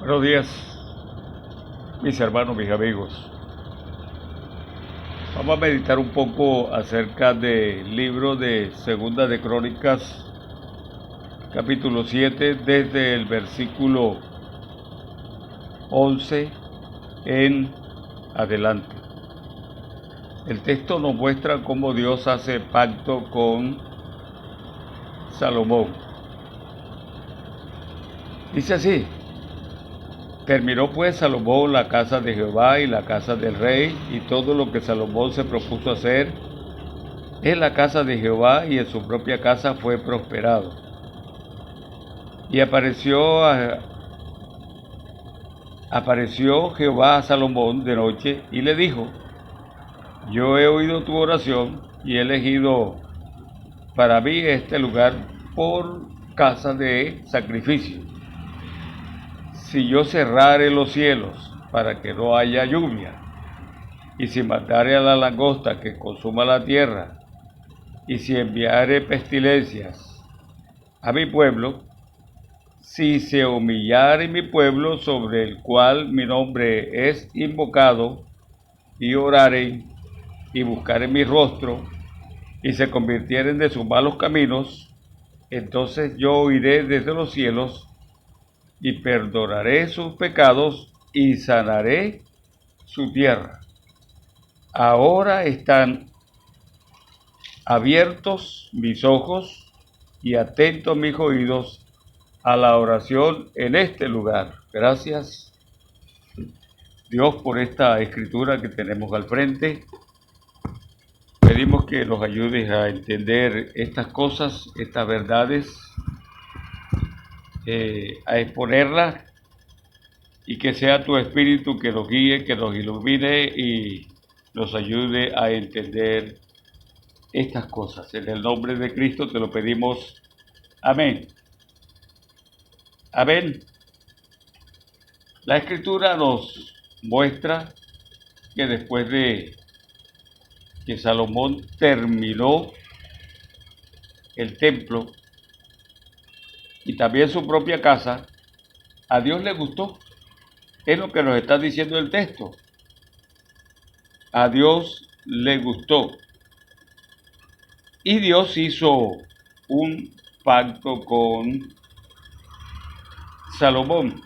Buenos días, mis hermanos, mis amigos. Vamos a meditar un poco acerca del libro de Segunda de Crónicas, capítulo 7, desde el versículo 11 en adelante. El texto nos muestra cómo Dios hace pacto con Salomón. Dice así: terminó pues Salomón la casa de Jehová y la casa del rey, y todo lo que Salomón se propuso hacer en la casa de Jehová y en su propia casa fue prosperado. Y apareció Jehová a Salomón de noche y le dijo: yo he oído tu oración y he elegido para mí este lugar por casa de sacrificio. Si yo cerrare los cielos para que no haya lluvia, y si matare a la langosta que consuma la tierra, y si enviare pestilencias a mi pueblo, si se humillare mi pueblo sobre el cual mi nombre es invocado, y oraren y buscaren mi rostro, y se convirtieren de sus malos caminos, entonces yo oiré desde los cielos, y perdonaré sus pecados, y sanaré su tierra. Ahora están abiertos mis ojos y atentos mis oídos a la oración en este lugar. Gracias, Dios, por esta escritura que tenemos al frente. Pedimos que nos ayudes a entender estas cosas, estas verdades, a exponerlas, y que sea tu Espíritu que nos guíe, que nos ilumine y nos ayude a entender estas cosas. En el nombre de Cristo te lo pedimos. Amén. Amén. La Escritura nos muestra que después de que Salomón terminó el templo y también su propia casa, a Dios le gustó. Es lo que nos está diciendo el texto. A Dios le gustó. Y Dios hizo un pacto con Salomón.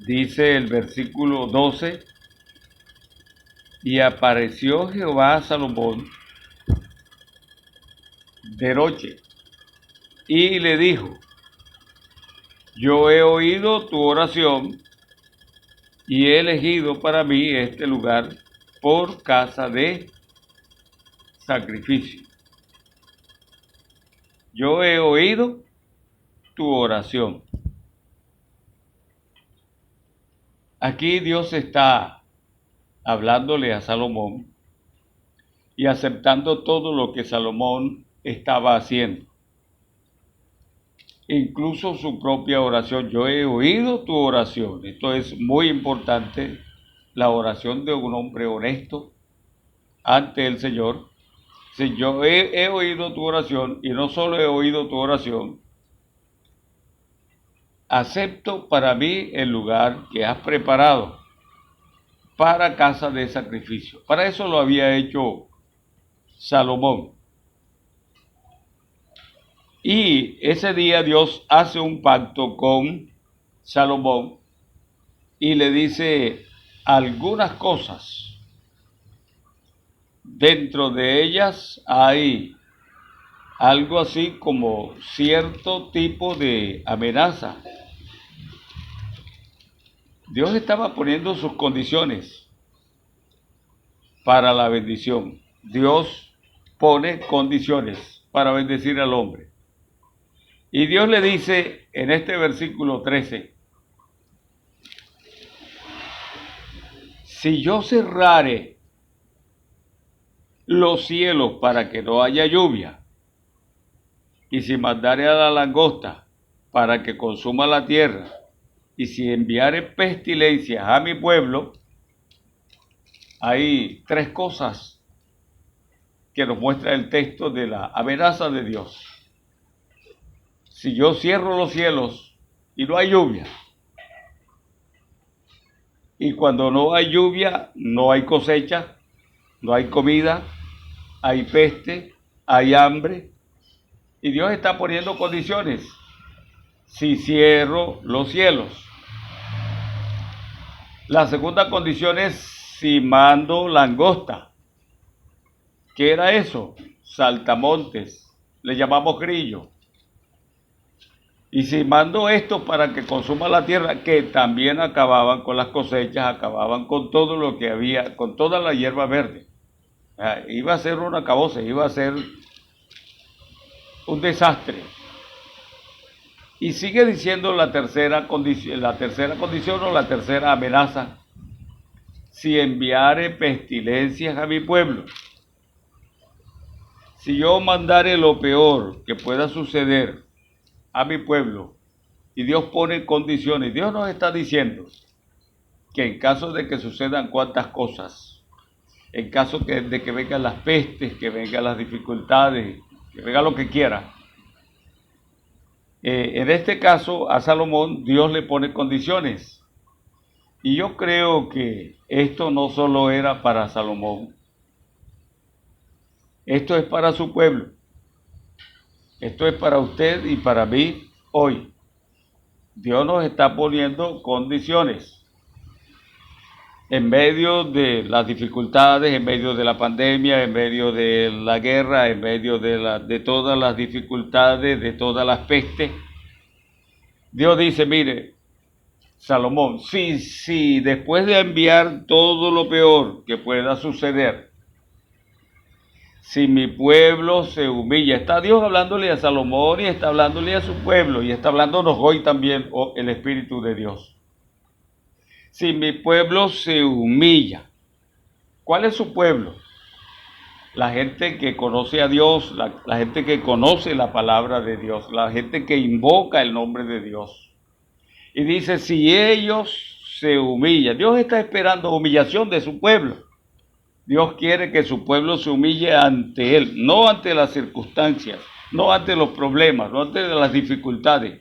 Dice el versículo 12: y apareció Jehová a Salomón de noche y le dijo: yo he oído tu oración y he elegido para mí este lugar por casa de sacrificio. Yo he oído tu oración. Aquí Dios está hablándole a Salomón y aceptando todo lo que Salomón estaba haciendo. Incluso su propia oración. Yo he oído tu oración. Esto es muy importante, la oración de un hombre honesto ante el Señor. Si yo he oído tu oración, y no solo he oído tu oración, acepto para mí el lugar que has preparado para casa de sacrificio. Para eso lo había hecho Salomón. Y ese día Dios hace un pacto con Salomón y le dice algunas cosas. Dentro de ellas hay algo así como cierto tipo de amenaza. Dios estaba poniendo sus condiciones para la bendición. Dios pone condiciones para bendecir al hombre. Y Dios le dice en este versículo 13: si yo cerrare los cielos para que no haya lluvia, y si mandare a la langosta para que consuma la tierra, y si enviare pestilencias a mi pueblo. Hay tres cosas que nos muestra el texto de la amenaza de Dios. Si yo cierro los cielos y no hay lluvia, Y cuando no hay lluvia, no hay cosecha, no hay comida, hay peste, hay hambre. Y Dios está poniendo condiciones. Si cierro los cielos. La segunda condición es si mando langosta. ¿Qué era eso? Saltamontes. Le llamamos grillo. Y si mando esto para que consuma la tierra, que también acababan con las cosechas, acababan con todo lo que había, con toda la hierba verde. Iba a ser un acabose, iba a ser un desastre. Y sigue diciendo la tercera condición o la tercera amenaza. Si enviare pestilencias a mi pueblo. Si yo mandare lo peor que pueda suceder a mi pueblo, y Dios pone condiciones, Dios nos está diciendo que en caso de que sucedan cuantas cosas, en caso de que vengan las pestes, que vengan las dificultades, que venga lo que quiera, en este caso a Salomón Dios le pone condiciones. Y yo creo que esto no solo era para Salomón, esto es para su pueblo. Esto es para usted y para mí hoy. Dios nos está poniendo condiciones. En medio de las dificultades, en medio de la pandemia, en medio de la guerra, en medio de todas las dificultades, de todas las pestes, Dios dice, mire, Salomón, si después de enviar todo lo peor que pueda suceder, si mi pueblo se humilla, está Dios hablándole a Salomón y está hablándole a su pueblo y está hablándonos hoy también el Espíritu de Dios. Si mi pueblo se humilla, ¿cuál es su pueblo? La gente que conoce a Dios, la gente que conoce la palabra de Dios, la gente que invoca el nombre de Dios. Y dice, si ellos se humillan, Dios está esperando humillación de su pueblo. Dios quiere que su pueblo se humille ante Él, no ante las circunstancias, no ante los problemas, no ante las dificultades,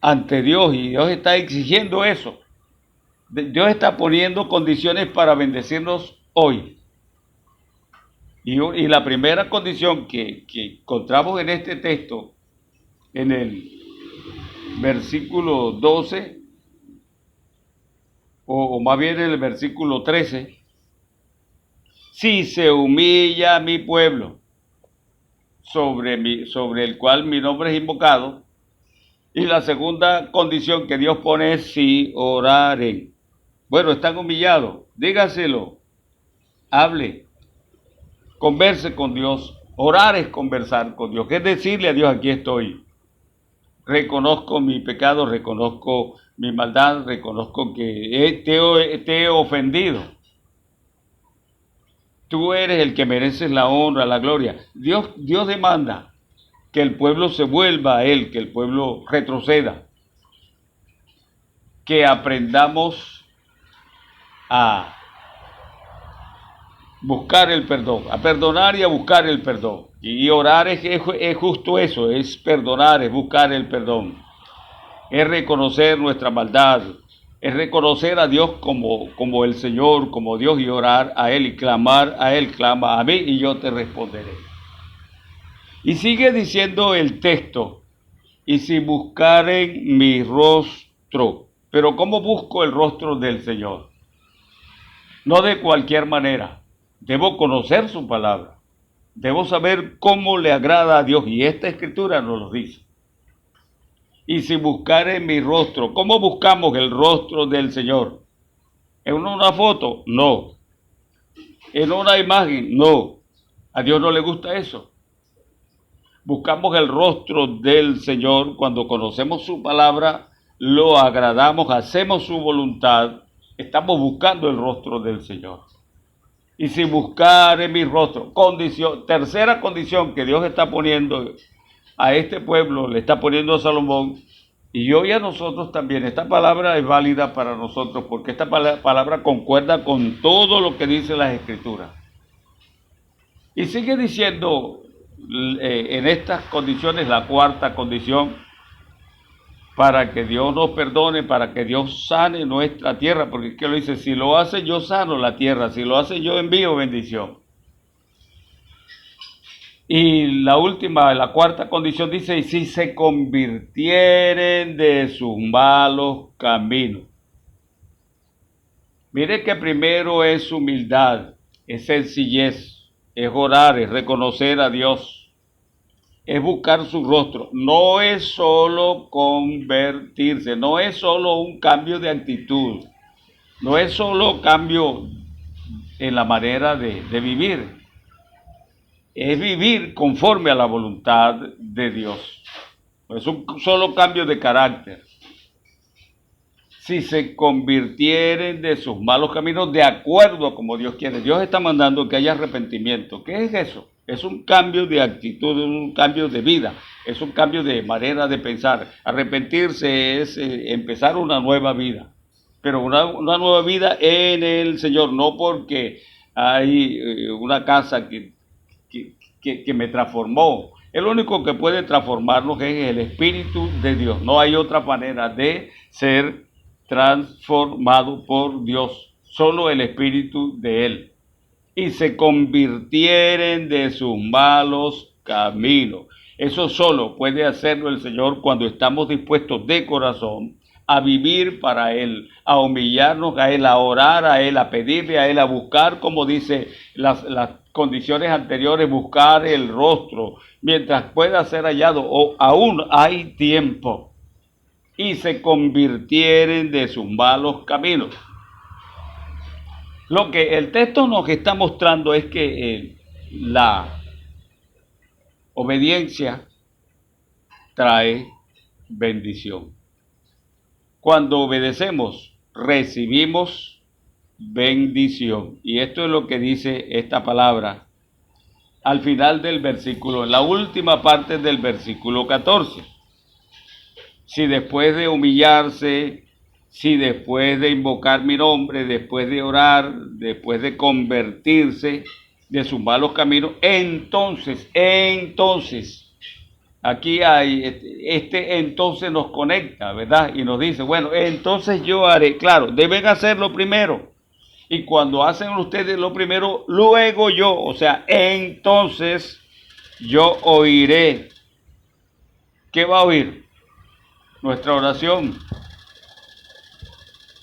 ante Dios. Y Dios está exigiendo eso. Dios está poniendo condiciones para bendecirnos hoy. Y la primera condición que encontramos en este texto, en el versículo 12, o más bien en el versículo 13, si se humilla mi pueblo, sobre el cual mi nombre es invocado. Y la segunda condición que Dios pone es si oraren. Bueno, están humillados, dígaselo, hable, converse con Dios. Orar es conversar con Dios, es decirle a Dios, aquí estoy. Reconozco mi pecado, reconozco mi maldad, reconozco que te he ofendido. Tú eres el que mereces la honra, la gloria. Dios demanda que el pueblo se vuelva a Él, que el pueblo retroceda. Que aprendamos a buscar el perdón, a perdonar y a buscar el perdón. Y orar es justo eso, es perdonar, es buscar el perdón. Es reconocer nuestra maldad, es reconocer a Dios como el Señor, como Dios, y orar a Él y clamar a Él. Clama a mí y yo te responderé. Y sigue diciendo el texto, y si buscaren mi rostro. Pero ¿cómo busco el rostro del Señor? No de cualquier manera. Debo conocer su palabra. Debo saber cómo le agrada a Dios. Y esta escritura nos lo dice. Y si buscaren mi rostro. ¿Cómo buscamos el rostro del Señor? ¿En una foto? No. ¿En una imagen? No. A Dios no le gusta eso. Buscamos el rostro del Señor cuando conocemos su palabra, lo agradamos, hacemos su voluntad, estamos buscando el rostro del Señor. Y si buscaré mi rostro, tercera condición que Dios está poniendo a este pueblo, le está poniendo a Salomón, y hoy a nosotros también. Esta palabra es válida para nosotros porque esta palabra concuerda con todo lo que dice las Escrituras. Y sigue diciendo en estas condiciones, la cuarta condición, para que Dios nos perdone, para que Dios sane nuestra tierra, porque es que lo dice, si lo hace yo sano la tierra, si lo hace yo envío bendición. Y la última, la cuarta condición dice, y si se convirtieren de sus malos caminos. Mire que primero es humildad, es sencillez, es orar, es reconocer a Dios, es buscar su rostro. No es solo convertirse, no es solo un cambio de actitud, no es solo cambio en la manera de vivir. Es vivir conforme a la voluntad de Dios. No es un solo cambio de carácter. Si se convirtieren de sus malos caminos de acuerdo a como Dios quiere. Dios está mandando que haya arrepentimiento. ¿Qué es eso? Es un cambio de actitud, un cambio de vida, es un cambio de manera de pensar. Arrepentirse es empezar una nueva vida, pero una nueva vida en el Señor, no porque hay una casa que me transformó. El único que puede transformarnos es el Espíritu de Dios. No hay otra manera de ser transformado por Dios, solo el Espíritu de Él. Y se convirtieren de sus malos caminos. Eso solo puede hacerlo el Señor cuando estamos dispuestos de corazón a vivir para Él, a humillarnos a Él, a orar a Él, a pedirle a Él, a buscar, como dice las condiciones anteriores, buscar el rostro, mientras pueda ser hallado, o aún hay tiempo, y se convirtieren de sus malos caminos. Lo que el texto nos está mostrando es que la obediencia trae bendición. Cuando obedecemos, recibimos bendición. Y esto es lo que dice esta palabra al final del versículo, en la última parte del versículo 14. Si después de humillarse, si después de invocar mi nombre, después de orar, después de convertirse de sus malos caminos, entonces, aquí hay, entonces nos conecta, ¿verdad? Y nos dice, bueno, entonces yo haré, claro, deben hacerlo primero. Y cuando hacen ustedes lo primero, luego yo, o sea, entonces yo oiré. ¿Qué va a oír? Nuestra oración,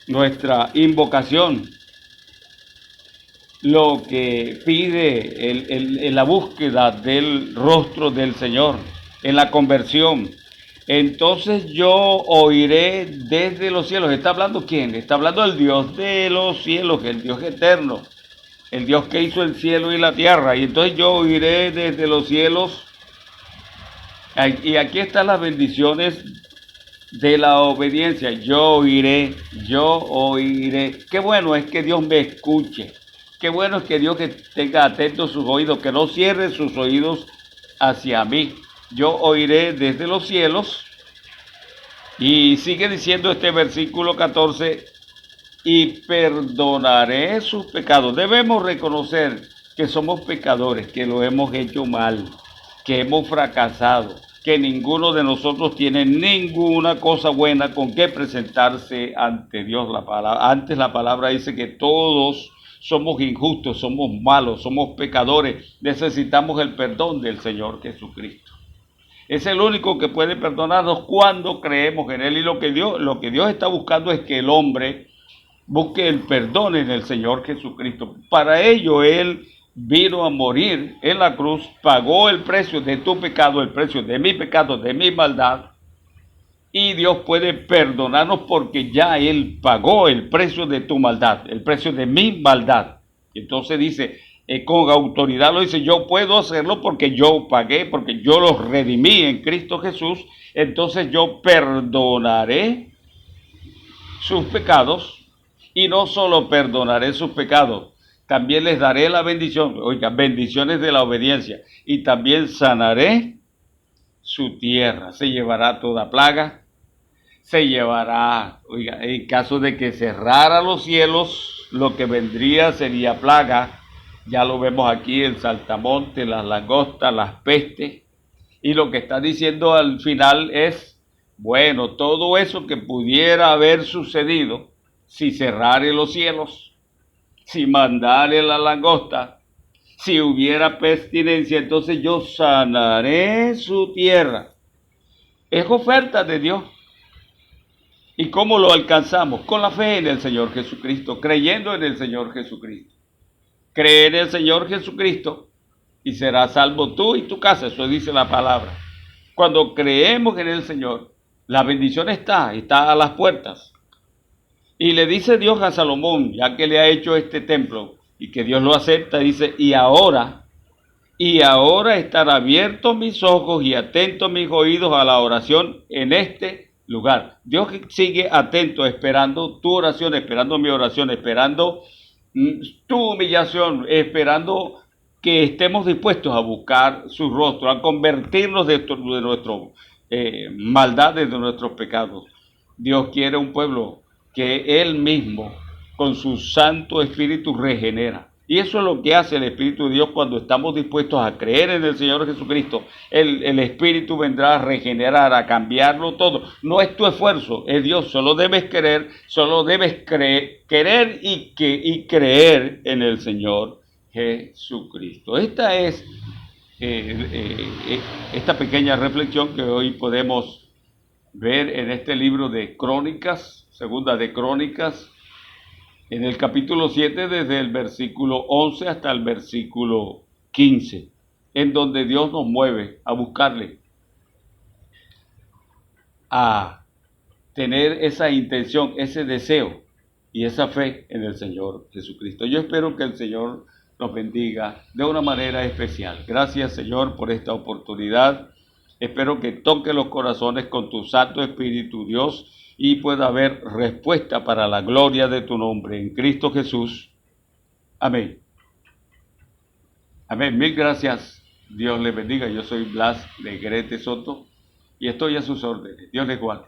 nuestra invocación, lo que pide en la búsqueda del rostro del Señor, en la conversión. Entonces yo oiré desde los cielos. ¿Está hablando quién? Está hablando el Dios de los cielos, el Dios eterno, el Dios que hizo el cielo y la tierra. Y entonces yo oiré desde los cielos. Y aquí están las bendiciones de la obediencia. Yo oiré. Qué bueno es que Dios me escuche. Qué bueno es que Dios que tenga atentos sus oídos, que no cierre sus oídos hacia mí. Yo oiré desde los cielos. Y sigue diciendo este versículo 14, y perdonaré sus pecados. Debemos reconocer que somos pecadores, que lo hemos hecho mal, que hemos fracasado, que ninguno de nosotros tiene ninguna cosa buena con que presentarse ante Dios. Antes la palabra dice que todos somos injustos, somos malos, somos pecadores, necesitamos el perdón del Señor Jesucristo. Es el único que puede perdonarnos cuando creemos en Él, y lo que Dios está buscando es que el hombre busque el perdón en el Señor Jesucristo. Para ello Él vino a morir en la cruz, pagó el precio de tu pecado, el precio de mi pecado, de mi maldad, y Dios puede perdonarnos porque ya Él pagó el precio de tu maldad, el precio de mi maldad. Entonces dice, con autoridad lo dice, yo puedo hacerlo porque yo pagué, porque yo los redimí en Cristo Jesús. Entonces yo perdonaré sus pecados, y no solo perdonaré sus pecados, también les daré la bendición, oiga, bendiciones de la obediencia, y también sanaré su tierra. Se llevará toda plaga, se llevará, oiga, en caso de que cerrara los cielos, lo que vendría sería plaga. Ya lo vemos aquí, el saltamonte, las langostas, las pestes. Y lo que está diciendo al final es Bueno, todo eso que pudiera haber sucedido si cerrare los cielos, si mandare la langosta, si hubiera pestilencia, entonces yo sanaré su tierra. Es oferta de Dios. ¿Y cómo lo alcanzamos? Con la fe en el Señor Jesucristo, creyendo en el Señor Jesucristo. Cree en el Señor Jesucristo y serás salvo tú y tu casa, eso dice la palabra. Cuando creemos en el Señor, la bendición está a las puertas. Y le dice Dios a Salomón, ya que le ha hecho este templo y que Dios lo acepta, dice, y ahora están abiertos mis ojos y atentos mis oídos a la oración en este lugar. Dios sigue atento, esperando tu oración, esperando mi oración, esperando tu humillación, esperando que estemos dispuestos a buscar su rostro, a convertirnos de nuestra maldades, de nuestros pecados. Dios quiere un pueblo que Él mismo, con su Santo Espíritu, regenera. Y eso es lo que hace el Espíritu de Dios cuando estamos dispuestos a creer en el Señor Jesucristo. El Espíritu vendrá a regenerar, a cambiarlo todo. No es tu esfuerzo, es Dios. Solo debes querer, querer y creer en el Señor Jesucristo. Esta es esta pequeña reflexión que hoy podemos ver en este libro de Crónicas, segunda de Crónicas, en el capítulo 7, desde el versículo 11 hasta el versículo 15, en donde Dios nos mueve a buscarle, a tener esa intención, ese deseo y esa fe en el Señor Jesucristo. Yo espero que el Señor nos bendiga de una manera especial. Gracias, Señor, por esta oportunidad. Espero que toque los corazones con tu Santo Espíritu, Dios, y pueda haber respuesta para la gloria de tu nombre en Cristo Jesús. Amén. Amén. Mil gracias. Dios les bendiga. Yo soy Blas Negrete Soto y estoy a sus órdenes. Dios les guarde.